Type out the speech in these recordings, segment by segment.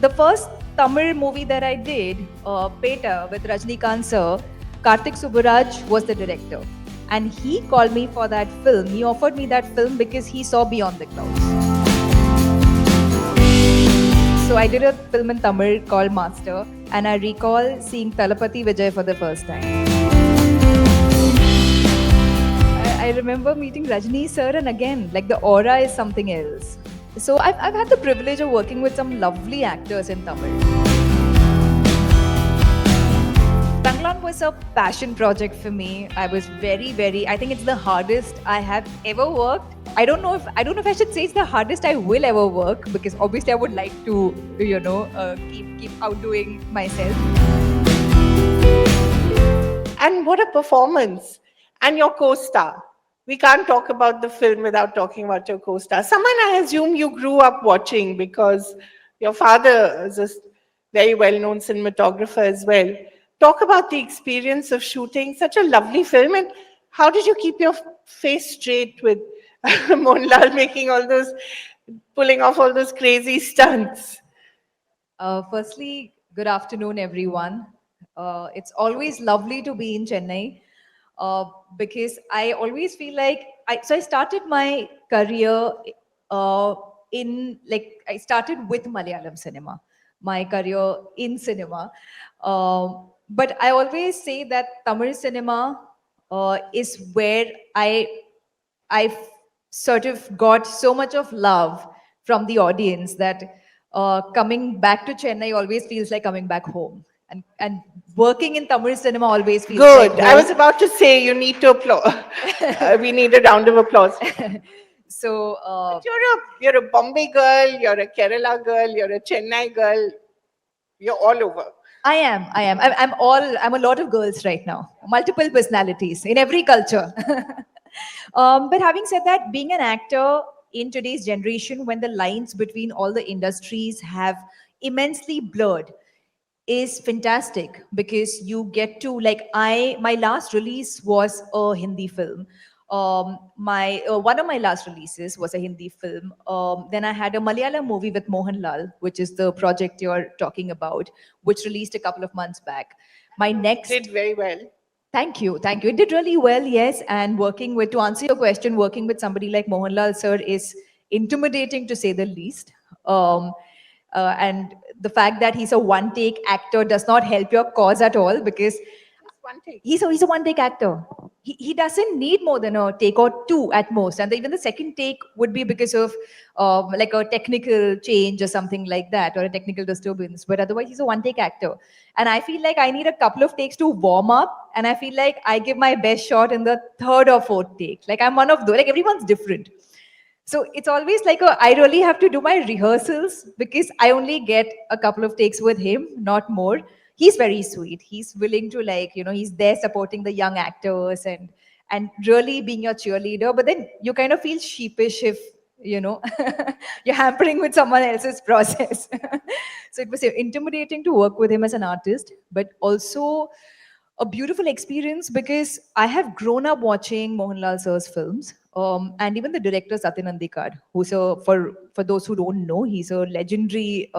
The first Tamil movie that I did, Peta, with Rajnikant sir, Karthik Subbaraj was the director. And he called me for that film. He offered me that film because he saw Beyond the Clouds. So I did a film in Tamil called Master, and I recall seeing Talapati Vijay for the first time. I remember meeting Rajni sir, and again, like the aura is something else. So I've had the privilege of working with some lovely actors in Tamil. Tangalan was a passion project for me. I was I think it's the hardest I have ever worked. I don't know if I should say it's the hardest I will ever work, because obviously I would like to, keep outdoing myself. And what a performance. And your co-star. We can't talk about the film without talking about your co-star. Someone I assume you grew up watching because your father is a very well-known cinematographer as well. Talk about the experience of shooting such a lovely film, and how did you keep your face straight with Mohanlal pulling off all those crazy stunts? Firstly, good afternoon, everyone. It's always lovely to be in Chennai, uh, because I always feel like I started my career uh, I started with Malayalam cinema, my career in cinema. But I always say that Tamil cinema is where I sort of got so much of love from the audience that coming back to Chennai always feels like coming back home. And working in Tamil cinema always feels like Good. I home. was about to say you need to applaud. We need a round of applause. So But you're a Bombay girl, you're a Kerala girl, you're a Chennai girl, you're all over. I am. I'm a lot of girls right now. Multiple personalities in every culture. But having said that, being an actor in today's generation, when the lines between all the industries have immensely blurred, is fantastic, because you get to, like, my last release was a Hindi film. My One of my last releases was a Hindi film. Then I had a Malayalam movie with Mohanlal, which is the project you're talking about, which released a couple of months back. My Did next very well. Thank you. Thank you. It did really well, yes. And to answer your question, working with somebody like Mohanlal sir is intimidating, to say the least. Um, and the fact that he's a one take actor does not help your cause at all, because Just one take. he's a one take actor. He doesn't need more than a take or two at most, and even the second take would be because of like a technical change or something like that, or a technical disturbance. But otherwise, he's a one take actor, and I feel like I need a couple of takes to warm up, and I feel like I give my best shot in the third or fourth take. Like, I'm one of those. Like, everyone's different. So it's always like I really have to do my rehearsals, because I only get a couple of takes with him, not more. He's very sweet. He's willing to, like, he's there supporting the young actors, and really being your cheerleader. But then you kind of feel sheepish if you know you're hampering with someone else's process. So it was intimidating to work with him as an artist, but also a beautiful experience, because I have grown up watching Mohanlal sir's films, and even the director Satyan Andikar, who's for those who don't know, he's a legendary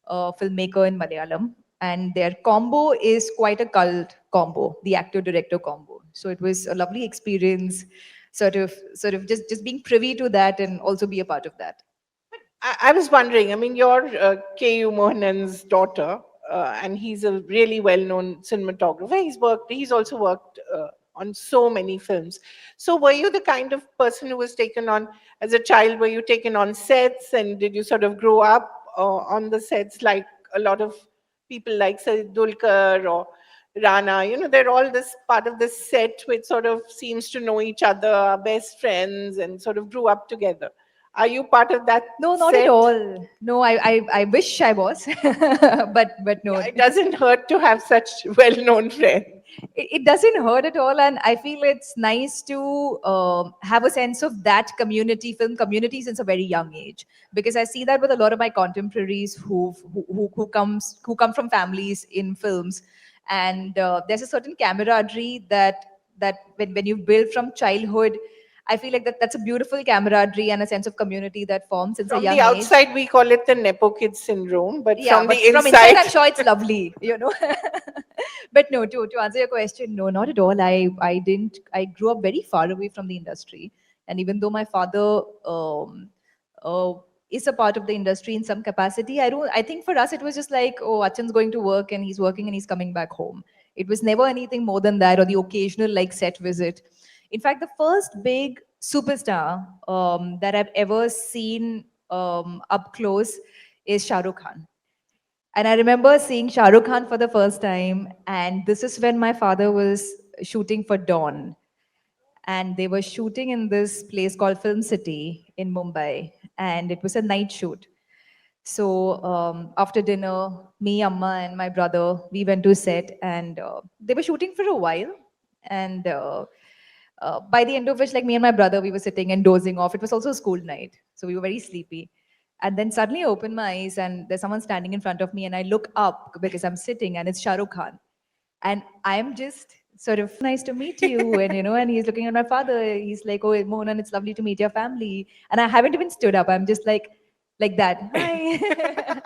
filmmaker in Malayalam, and their combo is quite a cult combo, the actor director combo. So it was a lovely experience, sort of just being privy to that and also be a part of that. I was wondering, I mean, you're K.U. Mohanan's daughter, and he's a really well-known cinematographer. He's also worked on so many films. So were you the kind of person who was taken on, as a child, were you taken on sets, and did you sort of grow up on the sets like a lot of people like Sajid Dulkar or Rana? They're all this part of this set which sort of seems to know each other, are best friends, and sort of grew up together. Are you part of that No, not at set? all. No, I wish I was, but no. Yeah, it doesn't hurt to have such well-known friends. It doesn't hurt at all, and I feel it's nice to have a sense of that community, film community, since a very young age, because I see that with a lot of my contemporaries who come from families in films, and there's a certain camaraderie that when you build from childhood. I feel like that's a beautiful camaraderie and a sense of community that forms since a From the young age. outside, we call it the Nepo kid syndrome, but Yeah, from but the from inside, inside, I'm sure it's lovely, But no, to answer your question, no, not at all. I didn't. I grew up very far away from the industry, and even though my father uh, is a part of the industry in some capacity, I don't. I think for us it was just like, oh, Achan's going to work and he's working and he's coming back home. It was never anything more than that, or the occasional like set visit. In fact, the first big superstar that I've ever seen up close is Shah Rukh Khan. And I remember seeing Shah Rukh Khan for the first time, and this is when my father was shooting for Dawn. And they were shooting in this place called Film City in Mumbai, and it was a night shoot. So after dinner, me, Amma, and my brother, we went to set, and they were shooting for a while. And by the end of which, like me and my brother, we were sitting and dozing off. It was also a school night, so we were very sleepy. And then suddenly I open my eyes, and there's someone standing in front of me, and I look up because I'm sitting, and it's Shah Rukh Khan. And I'm just sort of nice to meet you, and and he's looking at my father. He's like, "Oh, Mohanan, it's lovely to meet your family." And I haven't even stood up. I'm just like that. Hi.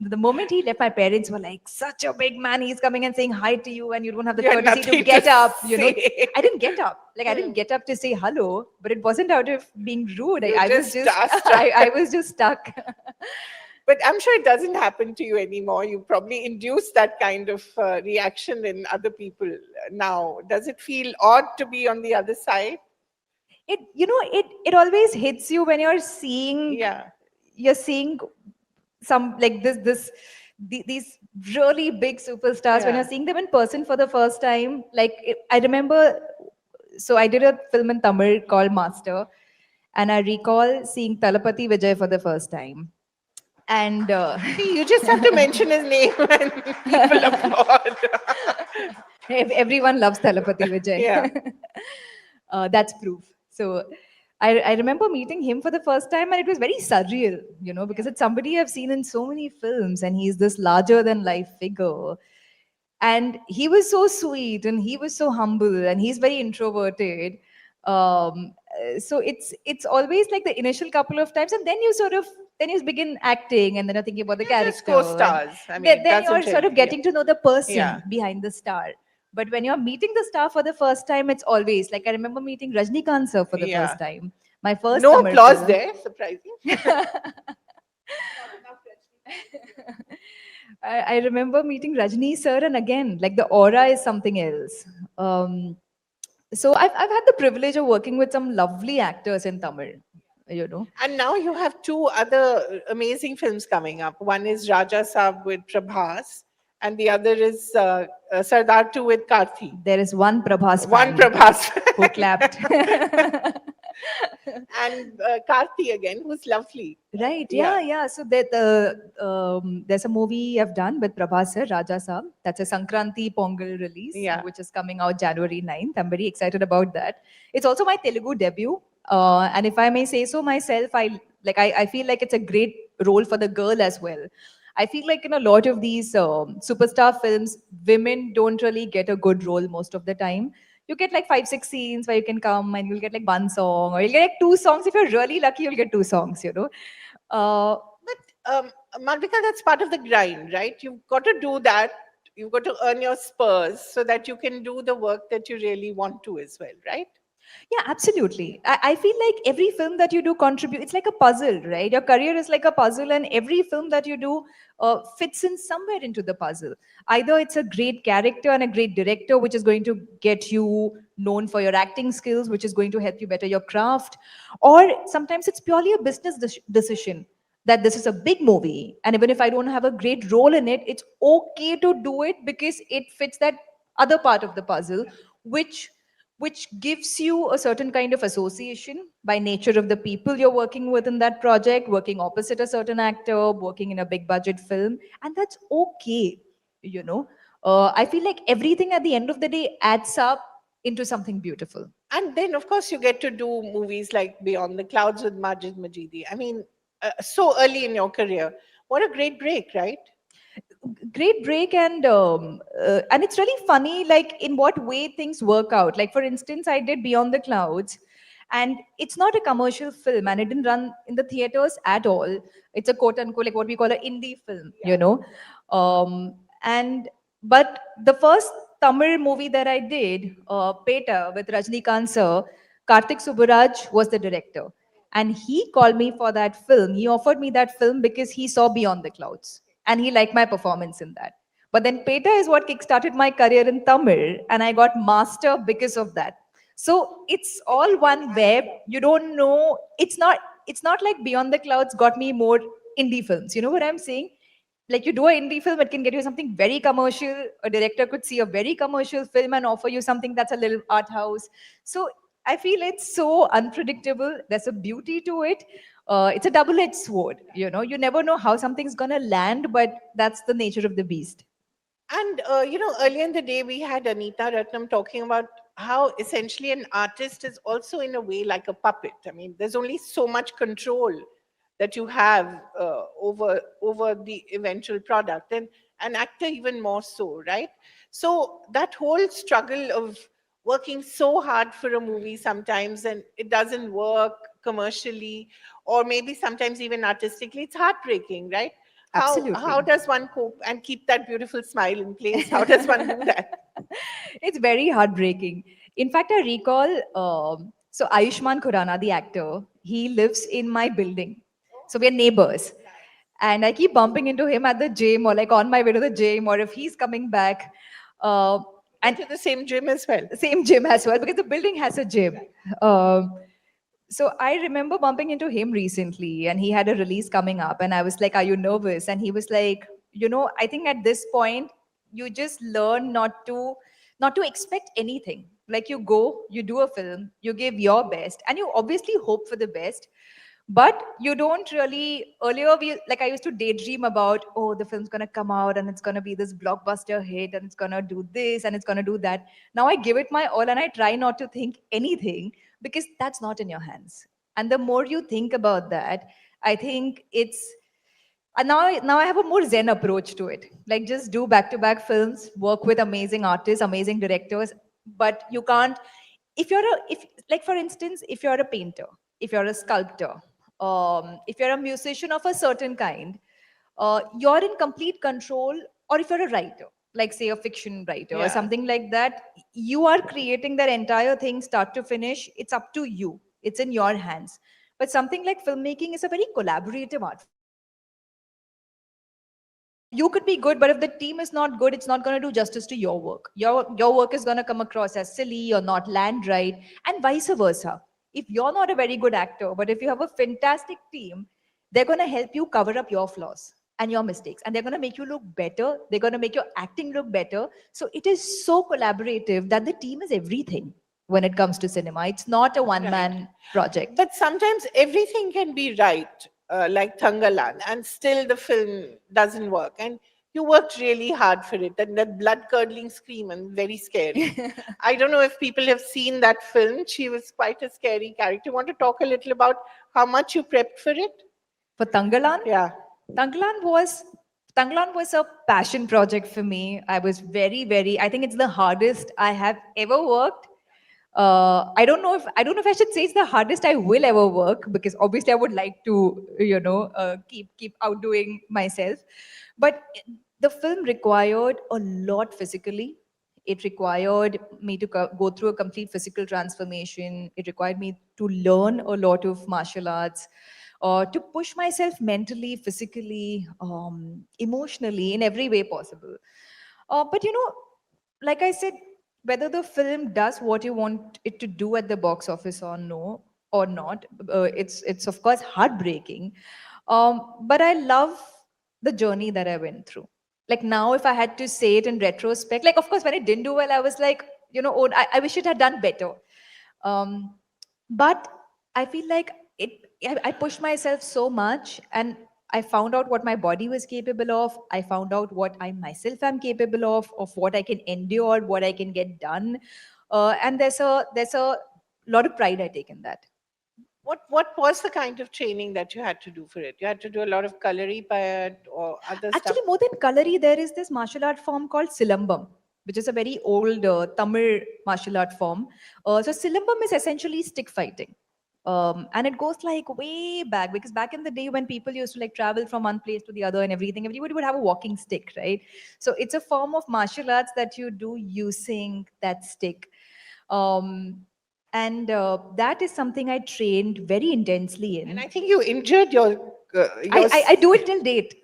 The moment he left, my parents were like, "Such a big man. He's coming and saying hi to you, and you don't have the you had courtesy to nothing to get up." say. I didn't get up. Like I didn't Hmm. get up to say hello, but it wasn't out of being rude. You I was just just, starstruck. I was just stuck. But I'm sure it doesn't happen to you anymore. You probably induce that kind of reaction in other people now. Does it feel odd to be on the other side? It always hits you when Yeah, you're seeing some like these really big superstars when yeah. you're seeing them in person for the first time. Like I remember, so I did a film in Tamil called Master, and I recall seeing Talapati Vijay for the first time. And See, you just have to mention his name and people applaud. everyone loves Talapati Vijay. Yeah. That's proof. So I remember meeting him for the first time, and it was very surreal, because it's somebody I've seen in so many films, and he's this larger than life figure. And he was so sweet, and he was so humble, and he's very introverted. So it's always like the initial couple of times, and then you begin acting, and then you're thinking about the You're just character, and co-stars. I mean, it then you're doesn't sort of really, yeah. getting to know the person Yeah. behind the star. But when you're meeting the star for the first time, it's always like I remember meeting Rajnikant sir for the first Yeah. time. My first No Tamil applause film. there, surprising. I remember meeting Rajni sir, and again, like the aura is something else. So I've had the privilege of working with some lovely actors in Tamil, you know. And now you have two other amazing films coming up. One is Raja Saab with Prabhas, and the other is Sardar 2 with Karthi. There is one Prabhas One fan Prabhas. who clapped. And Karthi again, who's lovely. Right, Yeah. yeah. So there's a movie I've done with Prabhas sir, Raja Saab. That's a Sankranti Pongal release, Yeah. which is coming out January 9th. I'm very excited about that. It's also my Telugu debut. And if I may say so myself, I feel like it's a great role for the girl as well. I feel like in a lot of these superstar films, women don't really get a good role most of the time. You get like 5 6 scenes where you can come and you'll get like one song, or you'll get like two songs. If you're really lucky, you'll get two songs. Uh, But Malvika, that's part of the grind, right? You've got to do that. You've got to earn your spurs so that you can do the work that you really want to as well, right? Yeah, absolutely. I feel like every film that you do contribute. It's like a puzzle, right? Your career is like a puzzle, and every film that you do fits in somewhere into the puzzle. Either it's a great character and a great director, which is going to get you known for your acting skills, which is going to help you better your craft, or sometimes it's purely a business decision that this is a big movie, and even if I don't have a great role in it, it's okay to do it because it fits that other part of the puzzle, which gives you a certain kind of association by nature of the people you're working with in that project, working opposite a certain actor, working in a big budget film, and that's okay. You know, I feel like everything at the end of the day adds up into something beautiful. And then, of course, you get to do movies like Beyond the Clouds with Majid Majidi. I mean, so early in your career. What a great break, right? Great break, and it's really funny like in what way things work out. Like for instance, I did Beyond the Clouds, And it's not a commercial film, and it didn't run in the theaters at all. It's a quote unquote like what we call an indie film, you know. And but the first Tamil movie that I did, Peta with Rajnikant sir, Karthik Subbaraj was the director. And he called me for that film. He offered me that film because he saw Beyond the Clouds and he liked my performance in that. But then Peta is what kickstarted my career in Tamil, and I got master because of that. So it's all one web. You don't know. It's not like Beyond the Clouds got me more indie films. You know what I'm saying? Like you do an indie film, it can get you something very commercial. A director could see a very commercial film and offer you something that's a little art house. So I feel it's so unpredictable. There's a beauty to it. It's a double-edged sword. You know, you never know how something's gonna land, but that's the nature of the beast. And earlier in the day, we had Anita Ratnam talking about how essentially an artist is also, in a way, like a puppet. I mean, there's only so much control that you have over the eventual product, and an actor even more so, right? So that whole struggle of working so hard for a movie sometimes, and it doesn't work commercially, or maybe sometimes even artistically, it's heartbreaking, right? How Absolutely. does one cope and keep that beautiful smile in place? How does one do that? It's very heartbreaking. In fact, I recall, so Ayushman Khurrana, the actor, he lives in my building. So we're neighbors. And I keep bumping into him at the gym or like on my way to the gym or if he's coming back. Uh, Go and to the same gym as well. same gym as well because the building has a gym. Um, so I remember bumping into him recently and he had a release coming up and I was like, "Are you nervous?" And he was like, I think at this point you just learn not to expect anything. Like you go, you do a film, you give your best and you obviously hope for the best, but you don't really. Earlier we like I used to daydream about, oh, the film's going to come out and it's going to be this blockbuster hit and it's going to do this and it's going to do that. Now I give it my all and I try not to think anything because that's not in your hands. And the more you think about that, I think it's and now I have a more zen approach to it. Like just do back to back films, work with amazing artists, amazing directors, but you can't. If like for instance, if you're a painter, if you're a sculptor, if you're a musician of a certain kind, you're in complete control. Or if you're a writer, like say a fiction writer or Yeah. something like that, you are creating that entire thing start to finish. It's up to you. It's in your hands. But something like filmmaking is a very collaborative art form. You could be good, but if the team is not good, it's not going to do justice to your work. Your work is going to come across as silly or not land right, and vice versa. If you're not a very good actor, but if you have a fantastic team, they're going to help you cover up your flaws and your mistakes, and they're going to make you look better. They're going to make your acting look better. So it is so collaborative that the team is everything when it comes to cinema. It's not a one Right. man project. But sometimes everything can be right, like Tangalan, and still the film doesn't work. And you worked really hard for it, and that blood curdling scream and very scary. I don't know if people have seen that film. She was quite a scary character. Want to talk a little about how much you prepped for it? For Tangalan, Yeah. Tangalan was Tangalan was a passion project for me. I was very. I think it's the hardest I have ever worked. I don't know if I should say it's the hardest I will ever work because obviously I would like to keep outdoing myself, but the film required a lot physically. It required me to go through a complete physical transformation. It required me to learn a lot of martial arts, to push myself mentally, physically, emotionally, in every way possible. But like I said, whether the film does what you want it to do at the box office or no or not, it's of course heartbreaking. But I love the journey that I went through. Like now, if I had to say it in retrospect, like of course when it didn't do well, I was like, oh, I wish it had done better. Um, but I feel like I pushed myself so much and I found out what my body was capable of. I found out what I myself am capable of what I can endure, what I can get done. And there's a lot of pride I take in that. What was the kind of training that you had to do for it? You had to do a lot of kalari payat or other stuff. Actually, more than Kalari, there is this martial art form called Silambam, which is a very old Tamil martial art form. So Silambam is essentially stick fighting. And it goes like way back, because back in the day when people used to like travel from one place to the other and everything, everybody would have a walking stick, right? So it's a form of martial arts that you do using that stick. Um, and that is something I trained very intensely And in. I think you injured I do it till date.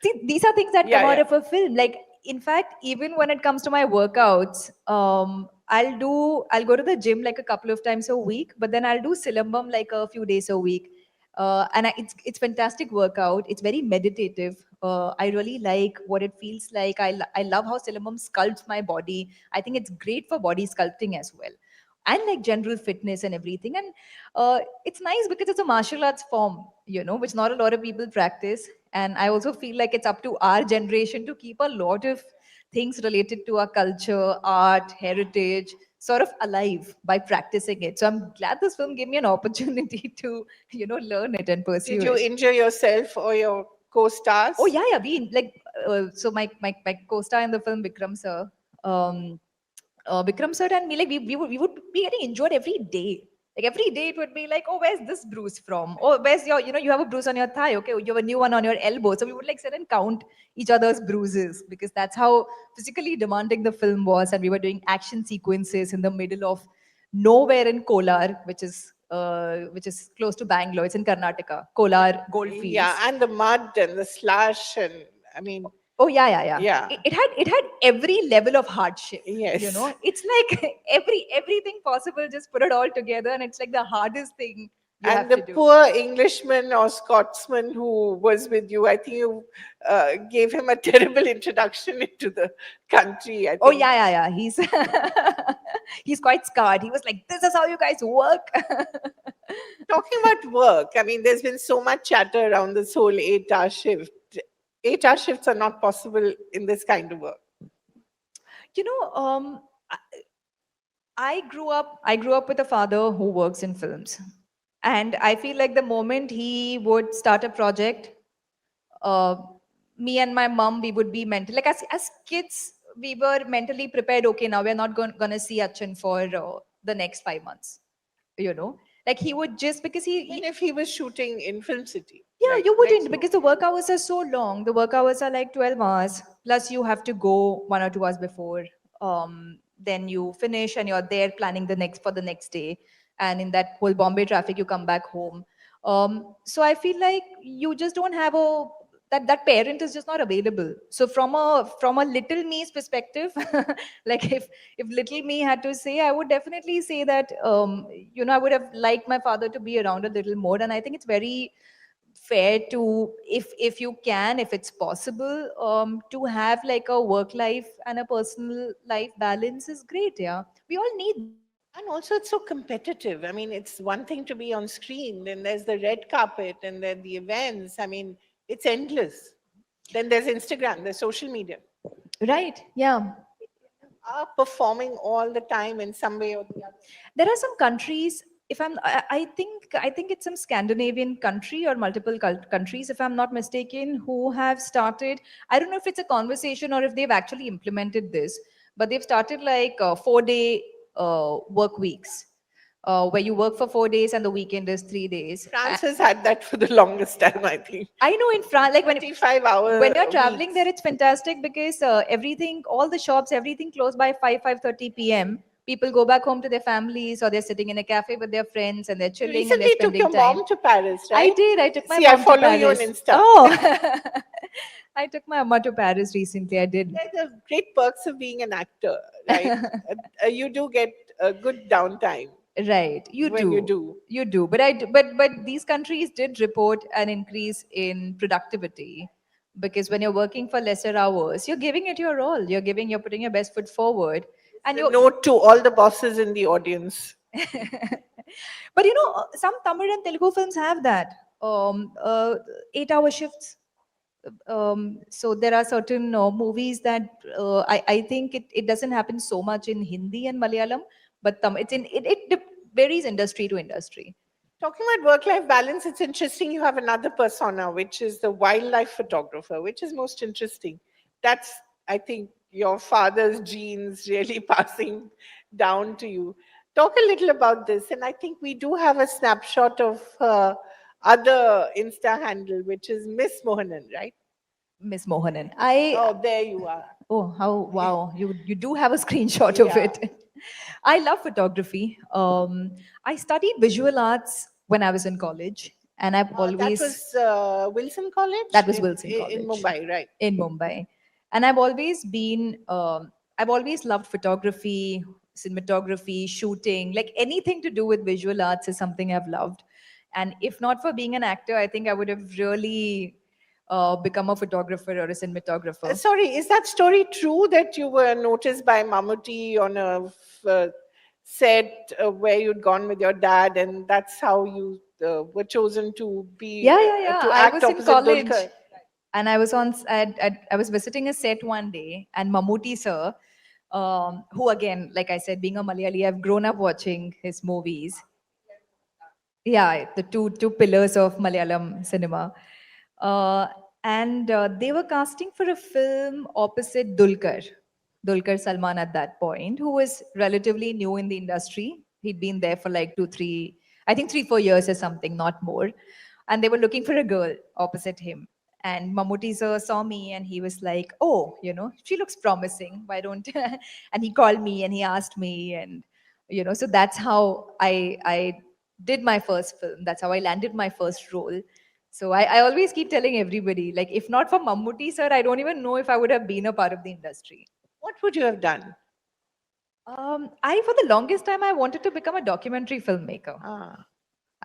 See, these are things that come yeah, out yeah. of a film. Like, in fact, even when it comes to my workouts, I'll go to the gym like a couple of times a week, but then I'll do Silambam like a few days a week. It's fantastic workout. It's very meditative. I really like what it feels like. I love how Silambam sculpts my body. I think it's great for body sculpting as well, and like general fitness and everything. And it's nice because it's a martial arts form, which not a lot of people practice. And I also feel like it's up to our generation to keep a lot of things related to our culture, art, heritage sort of alive by practicing it. So I'm glad this film gave me an opportunity to, learn it and Did pursue you it. injure yourself or your Oh co-stars? yeah, yeah. So my co-star in the film, Vikram sir, um, Vikram sir and me, like we would be getting injured every day. Like every day it would be like, oh, where's this bruise from? Oh, where's your, you have a bruise on your thigh. Okay, you have a new one on your elbow. So we would like sit and count each other's bruises, because that's how physically demanding the film was. And we were doing action sequences in the middle of nowhere in Kolar, which is close to Bangalore. It's in Karnataka, Kolar Yeah, Goldfields. and the mud and the slush, and I mean, Oh yeah, yeah, yeah. yeah, It had every level of hardship. yes. It's like everything possible. Just put it all together, and it's like the hardest thing you And have the to do. poor Englishman or Scotsman who was with you, I think you gave him a terrible introduction into the country. I Oh think. yeah, yeah, yeah. He's he's quite scarred. He was like, "This is how you guys work." Talking about work, I mean, there's been so much chatter around this whole 8-hour shift. 8-hour shifts are not possible in this kind of work. you know, um, I I grew up with a father who works in films, and I feel like the moment he would start a project, uh, me and my mom, we would be mental, like as kids, we were mentally prepared. Okay, now we're not gonna see Achin for the next 5 months. Like he would, just because Even if he was shooting in Film City, yeah, like you next wouldn't, door. because the work hours are so long. The work hours are like 12 hours. Plus, you have to go 1 or 2 hours before. Then you finish and you're there planning the next day. And in that whole Bombay traffic, you come back home. So I feel like you just don't have that parent is just not available. So from a little me's perspective, like if little me had to say, I would definitely say that I would have liked my father to be around a little more. And I think it's very fair to, if you can, if it's possible, to have like a work life and a personal life balance is great. Yeah, we all need that. And also, it's so competitive. I mean, it's one thing to be on screen, then there's the red carpet, and then the events. I mean, it's endless. Then there's Instagram, there's social media. Right, yeah. Are performing all the time in some way or the other. There are some countries, if I think it's some Scandinavian country or multiple countries, if I'm not mistaken, who have started, I don't know if it's a conversation or if they've actually implemented this, but they've started like 4-day work weeks, where you work for 4 days and the weekend is 3 days. France has had that for the longest time, I think. I know in France, like 25-hour when you're traveling there, weeks. it's fantastic because everything, all the shops, everything closed by 5:30 p.m. People go back home to their families, or they're sitting in a cafe with their friends and they're You chilling and they're recently took spending your time. mom to Paris, I right? did. I took my See, I mom to follow you on Paris. Insta. Oh, I took my mama to Paris recently. I did. There's the great perks of being an actor, right? You do get a good downtime Right, you when you do, do. you do. But these countries did report an increase in productivity, because when you're working for lesser hours, you're giving it your all. You're putting your best foot forward, and The you're. note to all the bosses in the audience. But some Tamil and Telugu films have that 8-hour shifts. So there are certain movies that I think it doesn't happen so much in Hindi and Malayalam, but it varies industry to industry. Talking about work life balance, it's interesting you have another persona, which is the wildlife photographer, which is most interesting. That's, I think, your father's genes really passing down to you. Talk a little about this. And I think we do have a snapshot of her other Insta handle, which is Miss Mohanan, right? Miss Mohanan. I Oh, there you are. Oh, how wow! You do have a screenshot of Yeah. it. I love photography. I studied visual arts when I was in college, and I've That always was Wilson that College was Wilson in College Mumbai, right? in Mumbai, and I've always loved photography, cinematography, shooting, like anything to do with visual arts is something I've loved. And if not for being an actor, I think I would have really become a photographer or a cinematographer. Sorry, is that story true that you were noticed by Mammootty on a set where you'd gone with your dad, and that's how you were chosen to be Yeah, yeah, yeah. to I act was in opposite college Dulquer? and I was visiting a set one day, and Mammootty sir, who again, like I said, being a Malayali, I've grown up watching his movies. Yeah, the two pillars of Malayalam cinema. Uh, and they were casting for a film opposite Dulquer Salman at that point, who was relatively new in the industry. He'd been there for like 2, 3, I think 3, 4 years or something, not more. And they were looking for a girl opposite him. And Mammootty sir saw me and he was like, "Oh, she looks promising. Why don't?" And he called me and he asked me, and so that's how I did my first film. That's how I landed my first role. So I always keep telling everybody, like, if not for Mammootty sir, I don't even know if I would have been a part of the industry. What would you have done? I for the longest time I wanted to become a documentary filmmaker. Ah,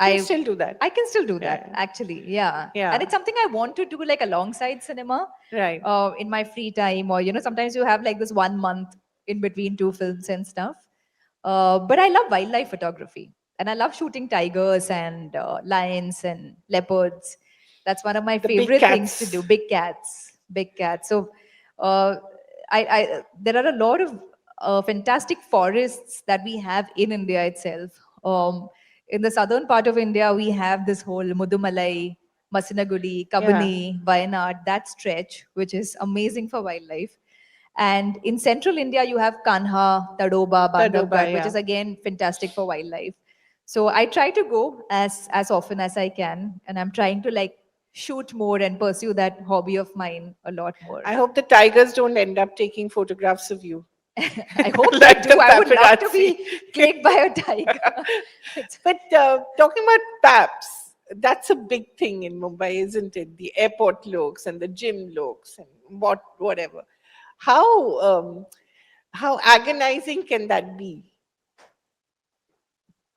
you I still do that. I can still do that Yeah. actually, yeah. And Yeah. it's something I want to do like alongside cinema, Right. in my free time, or sometimes you have like this 1 month in between two films and stuff. But I love wildlife photography, and I love shooting tigers and lions and leopards. That's one of my The big favorite things to cats. do. Big cats, big cats. So uh, there are a lot of fantastic forests that we have in India itself. In the southern part of India, we have this whole Mudumalai, Masinagudi, Yeah. Kabani, Wayanad, that stretch, which is amazing for wildlife. And in central India, you have Kanha, Tadoba, Tadoba, Bandhavgarh, which yeah. is again fantastic for wildlife. So I try to go as often as I can, and I'm trying to like shoot more and pursue that hobby of mine a lot more. I hope the tigers don't end up taking photographs of you. I hope they Like the do. I would love to paparazzi. be plagued by a tiger. It's, But talking about PAPs, that's a big thing in Mumbai, isn't it? The airport looks and the gym looks and whatever. How how agonizing can that be?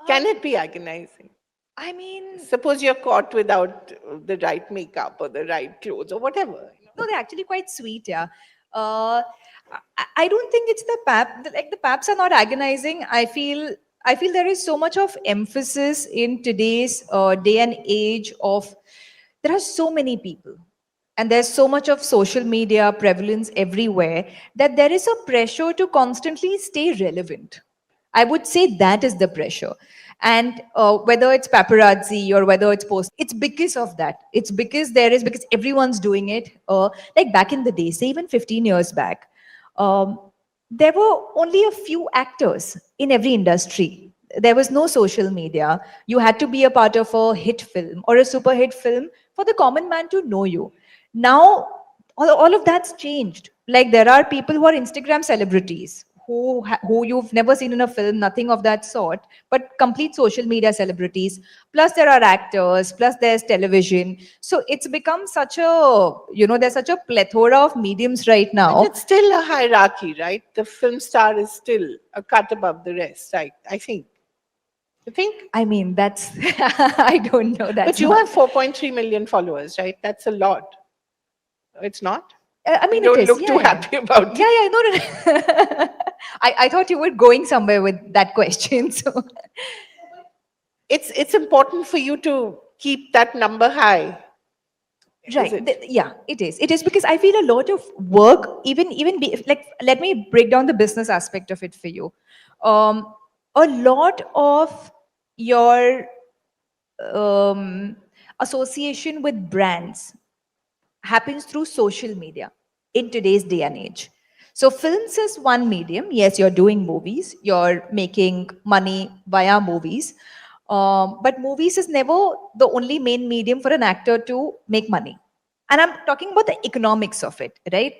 Can um, it be agonizing? I mean, Suppose you're caught without the right makeup or the right clothes or whatever. no, they're actually quite sweet, yeah. Uh, I don't think it's the pap. Like the paps are not agonizing. I feel there is so much of emphasis in today's day and age of there are so many people, and there's so much of social media prevalence everywhere that there is a pressure to constantly stay relevant. I would say that is the pressure. And whether it's paparazzi or whether it's post, it's because of that. It's because everyone's doing it. Like back in the day, say even 15 years back, um, there were only a few actors in every industry. There was no social media. You had to be a part of a hit film or a super hit film for the common man to know you. Now, all of that's changed. Like there are people who are Instagram celebrities who you've never seen in a film, nothing of that sort, but complete social media celebrities. Plus there are actors, plus there's television. So it's become such a there's such a plethora of mediums right But now. it's still a hierarchy, right? The film star is still a cut above the rest, I think. You think? I mean, that's I don't know. But That's you not. have 4.3 million followers, right? That's a lot. It's not? I You mean, it don't is. look Yeah, too yeah, happy about yeah, it. yeah. No, no, no. I thought you were going somewhere with that question. So It's important for you to keep that number high, is right. it? Yeah, it is. It is because I feel a lot of work, like, let me break down the business aspect of it for you. Um, a lot of your um, association with brands happens through social media in today's day and age. So films is one medium. Yes, you're doing movies, you're making money via movies. But movies is never the only main medium for an actor to make money. And I'm talking about the economics of it, right?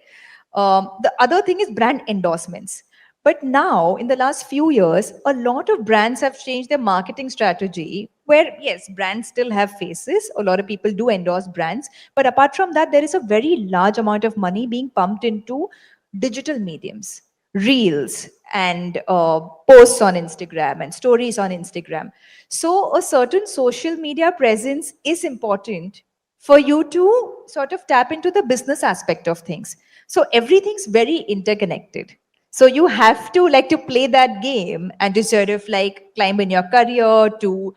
The other thing is brand endorsements. But now, in the last few years, a lot of brands have changed their marketing strategy where, yes, brands still have faces. A lot of people do endorse brands. But apart from that, there is a very large amount of money being pumped into digital mediums, reels, and posts on Instagram and stories on Instagram. So, a certain social media presence is important for you to sort of tap into the business aspect of things. So, everything's very interconnected. So you have to like to play that game and to sort of like climb in your career to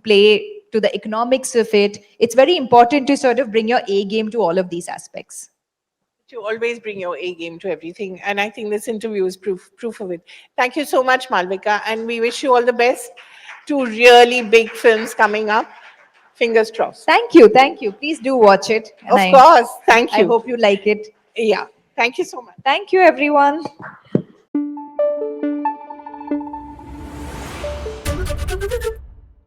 play to the economics of it. It's very important to sort of bring your A game to all of these aspects. To always bring your A game to everything. And I think this interview is proof of it. Thank you so much, Malvika. And we wish you all the best to really big films coming up. Fingers crossed. Thank you, thank you. Please do watch it, and Of I course. Thank I you. hope you like it. Yeah. Thank you so much. Thank you, everyone.